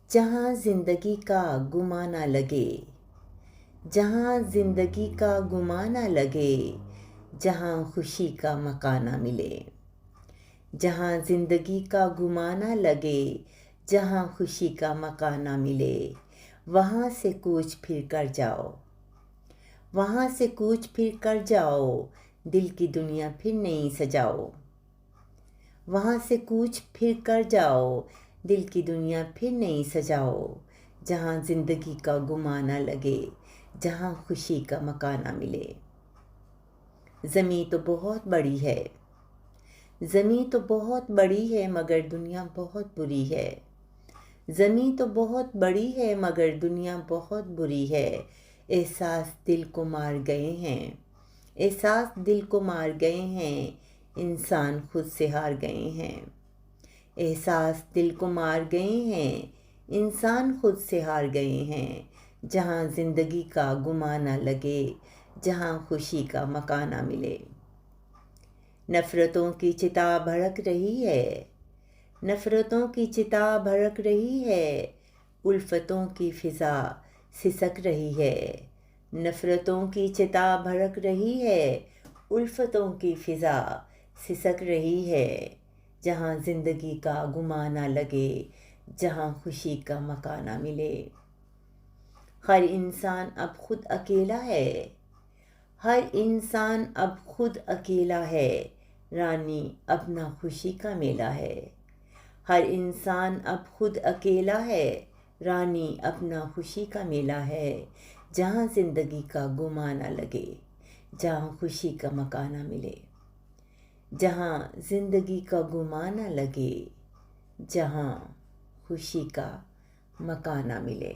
जहाँ ज़िंदगी का गुमा ना लगे, जहाँ ज़िंदगी का गुमा ना लगे, जहाँ खुशी का मकान ना मिले। जहाँ ज़िंदगी का गुमा ना लगे, जहाँ खुशी का मकान ना मिले, वहाँ से कूच फिर कर जाओ, वहाँ से कूच फिर कर जाओ, दिल की दुनिया फिर नहीं सजाओ। वहाँ से कूच फिर कर जाओ, दिल की दुनिया फिर नहीं सजाओ। जहाँ ज़िंदगी का गुमा ना लगे, जहाँ खुशी का मकान ना मिले। ज़मीं तो बहुत बड़ी है, ज़मीं तो बहुत बड़ी है, मगर दुनिया बहुत बुरी है। ज़मीं तो बहुत बड़ी है, मगर दुनिया बहुत बुरी है। एहसास दिल को मार गए हैं, एहसास दिल को मार गए हैं, इंसान खुद से हार गए हैं। एहसास दिल को मार गए हैं, इंसान खुद से हार गए हैं। जहाँ ज़िंदगी का गुमा ना लगे, जहाँ खुशी का मकान ना मिले। नफ़रतों की चिता भड़क रही है, नफ़रतों की चिता भड़क रही है, उल्फतों की फ़िज़ा सिसक रही है। नफ़रतों की चिता भड़क रही है, उल्फतों की फ़िज़ा सिसक रही है। जहाँ ज़िंदगी का गुमा ना लगे, जहाँ खुशी का मकान ना मिले। हर इंसान अब खुद अकेला है, हर इंसान अब खुद अकेला है। रानी अब ना खुशी का मेला है। हर इंसान अब खुद अकेला है, रानी अपना खुशी का मेला है। जहाँ ज़िंदगी का गुमा ना लगे, जहाँ खुशी का मकान ना मिले। जहाँ ज़िंदगी का गुमा ना लगे, जहाँ खुशी का मकान ना मिले।